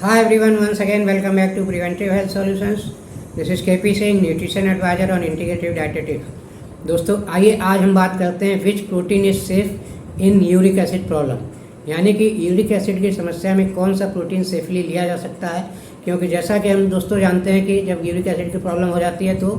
Hi everyone, once again welcome back to Preventive Health Solutions. This is KP Singh, nutrition adviser on integrative dietetics. दोस्तों आइए आज हम बात करते हैं which protein is safe in uric acid problem, यानी कि यूरिक एसिड की समस्या में कौन सा प्रोटीन सेफली लिया जा सकता है। क्योंकि जैसा कि हम दोस्तों जानते हैं कि जब यूरिक एसिड की प्रॉब्लम हो जाती है तो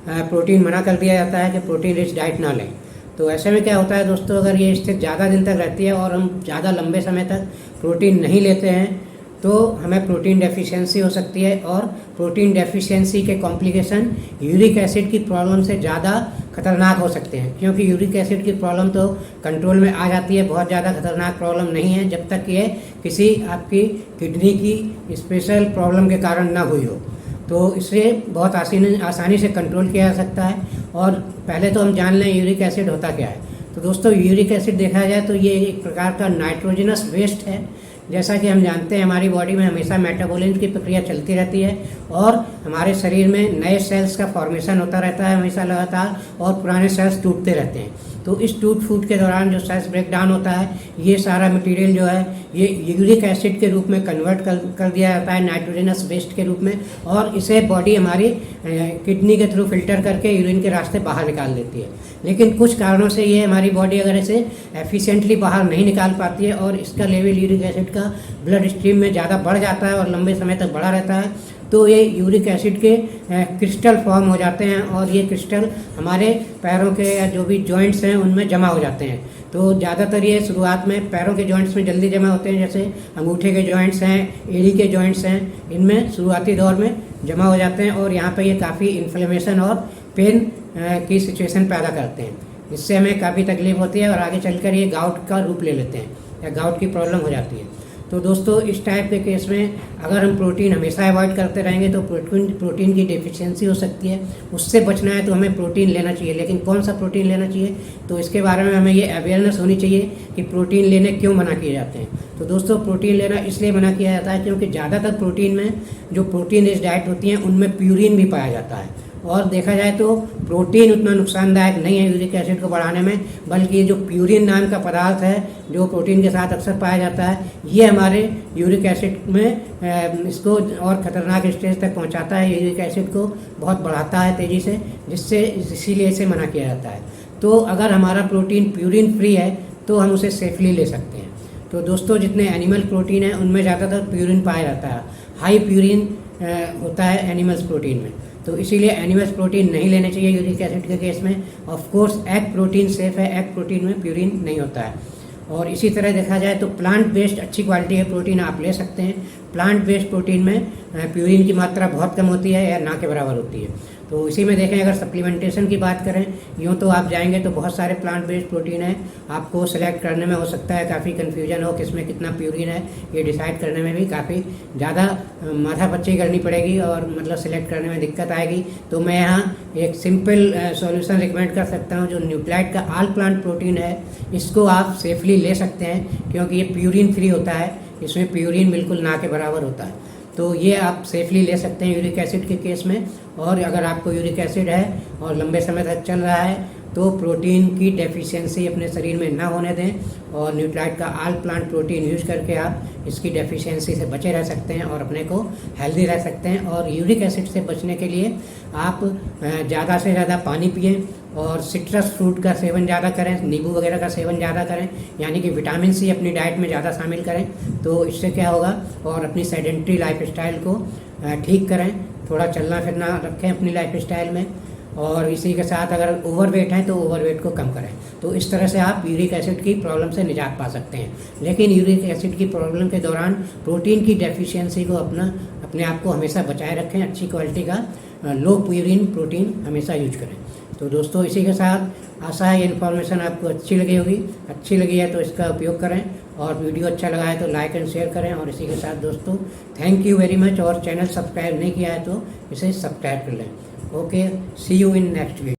प्रोटीन मना कर दिया जाता है कि प्रोटीन रिच डाइट ना लें। तो ऐसे में क्या होता है दोस्तों, अगर ये स्थिति ज़्यादा दिन तक रहती है और हम ज़्यादा लंबे समय तक प्रोटीन नहीं लेते हैं तो हमें प्रोटीन डेफिशिएंसी हो सकती है, और प्रोटीन डेफिशिएंसी के कॉम्प्लिकेशन यूरिक एसिड की प्रॉब्लम से ज़्यादा खतरनाक हो सकते हैं। क्योंकि यूरिक एसिड की प्रॉब्लम तो कंट्रोल में आ जाती है, बहुत ज़्यादा खतरनाक प्रॉब्लम नहीं है जब तक ये किसी आपकी किडनी की स्पेशल प्रॉब्लम के कारण ना हुई हो। तो इसे बहुत आसानी से कंट्रोल किया जा सकता है। और पहले तो हम जान लें यूरिक एसिड होता क्या है। तो दोस्तों यूरिक एसिड देखा जाए तो ये एक प्रकार का नाइट्रोजनस वेस्ट है। जैसा कि हम जानते हैं हमारी बॉडी में हमेशा मेटाबॉलिज्म की प्रक्रिया चलती रहती है और हमारे शरीर में नए सेल्स का फॉर्मेशन होता रहता है हमेशा लगातार, और पुराने सेल्स टूटते रहते हैं। तो इस टूट फूट के दौरान जो सेल्स ब्रेक डाउन होता है, ये सारा मटेरियल जो है ये यूरिक एसिड के रूप में कन्वर्ट कर दिया जाता है नाइट्रोजनस वेस्ट के रूप में, और इसे बॉडी हमारी किडनी के थ्रू फिल्टर करके यूरिन के रास्ते बाहर निकाल देती है। लेकिन कुछ कारणों से ये हमारी बॉडी अगर इसे एफिशिएंटली बाहर नहीं निकाल पाती है और इसका लेवल यूरिक एसिड का ब्लड स्ट्रीम में ज़्यादा बढ़ जाता है और लंबे समय तक बढ़ा रहता है, तो ये यूरिक एसिड के क्रिस्टल फॉर्म हो जाते हैं और ये क्रिस्टल हमारे पैरों के या जो भी जॉइंट्स हैं उनमें जमा हो जाते हैं। तो ज़्यादातर ये शुरुआत में पैरों के जॉइंट्स में जल्दी जमा होते हैं, जैसे अंगूठे के जॉइंट्स हैं, एड़ी के जॉइंट्स हैं, इनमें शुरुआती दौर में जमा हो जाते हैं और यहाँ पर ये काफ़ी इन्फ्लेमेशन और पेन की सिचुएशन पैदा करते हैं। इससे हमें काफ़ी तकलीफ होती है और आगे चलकर ये गाउट का रूप ले लेते हैं या गाउट की प्रॉब्लम हो जाती है। तो दोस्तों इस टाइप के केस में अगर हम प्रोटीन हमेशा अवॉइड करते रहेंगे तो प्रोटीन की डेफिशिएंसी हो सकती है। उससे बचना है तो हमें प्रोटीन लेना चाहिए, लेकिन कौन सा प्रोटीन लेना चाहिए तो इसके बारे में हमें ये अवेयरनेस होनी चाहिए कि प्रोटीन लेने क्यों मना किए जाते हैं। तो दोस्तों प्रोटीन लेना इसलिए मना किया जाता है क्योंकि ज़्यादातर प्रोटीन में जो प्रोटीन रिच डाइट होती हैं उनमें प्यूरिन भी पाया जाता है, और देखा जाए तो प्रोटीन उतना नुकसानदायक नहीं है यूरिक एसिड को बढ़ाने में, बल्कि ये जो प्यूरिन नाम का पदार्थ है जो प्रोटीन के साथ अक्सर पाया जाता है, ये हमारे यूरिक एसिड में इसको और ख़तरनाक स्टेज तक पहुंचाता है। यूरिक एसिड को बहुत बढ़ाता है तेज़ी से, इसीलिए इसे मना किया जाता है। तो अगर हमारा प्रोटीन प्यूरिन फ्री है तो हम उसे सेफली ले सकते हैं। तो दोस्तों जितने एनिमल प्रोटीन हैं उनमें ज़्यादातर प्यूरिन पाया जाता है, हाई प्यूरिन होता है एनिमल्स प्रोटीन में। तो इसीलिए एनिमल्स प्रोटीन नहीं लेने चाहिए यूरिक एसिड के केस में। Of course egg protein safe है, एग प्रोटीन में प्यूरिन नहीं होता है। और इसी तरह देखा जाए तो प्लांट बेस्ड अच्छी क्वालिटी के प्रोटीन आप ले सकते हैं। प्लांट बेस्ड प्रोटीन में प्यूरिन की मात्रा बहुत कम होती है या ना के बराबर होती है। तो इसी में देखें अगर सप्लीमेंटेशन की बात करें, यूँ तो आप जाएंगे तो बहुत सारे प्लांट बेस्ड प्रोटीन है, आपको सेलेक्ट करने में हो सकता है काफ़ी कन्फ्यूजन हो किसमें कितना प्यूरिन है, ये डिसाइड करने में भी काफ़ी ज़्यादा माथापच्ची करनी पड़ेगी और मतलब सेलेक्ट करने में दिक्कत आएगी। तो मैं यहाँ एक सिंपल सॉल्यूशन रिकमेंड कर सकता हूँ, जो न्यूक्लाइड का ऑल प्लांट प्रोटीन है, इसको आप सेफली ले सकते हैं क्योंकि ये प्यूरिन फ्री होता है, इसमें प्यूरिन बिल्कुल ना के बराबर होता है। तो ये आप सेफली ले सकते हैं यूरिक एसिड के केस में। और अगर आपको यूरिक एसिड है और लंबे समय तक चल रहा है तो प्रोटीन की डेफिशिएंसी अपने शरीर में ना होने दें, और न्यूक्लाइड का ऑल प्लांट प्रोटीन यूज करके आप इसकी डेफिशिएंसी से बचे रह सकते हैं और अपने को हेल्दी रह सकते हैं। और यूरिक एसिड से बचने के लिए आप ज़्यादा से ज़्यादा पानी पिएं और सिट्रस फ्रूट का सेवन ज़्यादा करें, नींबू वगैरह का सेवन ज़्यादा करें, यानी कि विटामिन सी अपनी डाइट में ज़्यादा शामिल करें। तो इससे क्या होगा, और अपनी सेडेंट्री लाइफ स्टाइल को ठीक करें, थोड़ा चलना फिरना रखें अपनी लाइफ स्टाइल में। और इसी के साथ अगर ओवरवेट है तो ओवरवेट को कम करें। तो इस तरह से आप यूरिक एसिड की प्रॉब्लम से निजात पा सकते हैं। लेकिन यूरिक एसिड की प्रॉब्लम के दौरान प्रोटीन की डेफिशिएंसी को अपने आप को हमेशा बचाए रखें। अच्छी क्वालिटी का लो प्यूरिन प्रोटीन हमेशा यूज करें। तो दोस्तों इसी के साथ आशा है ये इन्फॉर्मेशन आपको अच्छी लगी होगी। अच्छी लगी है तो इसका उपयोग करें, और वीडियो अच्छा लगा है तो लाइक एंड शेयर करें। और इसी के साथ दोस्तों थैंक यू वेरी मच, और चैनल सब्सक्राइब नहीं किया है तो इसे सब्सक्राइब कर लें। Okay, see you in next video.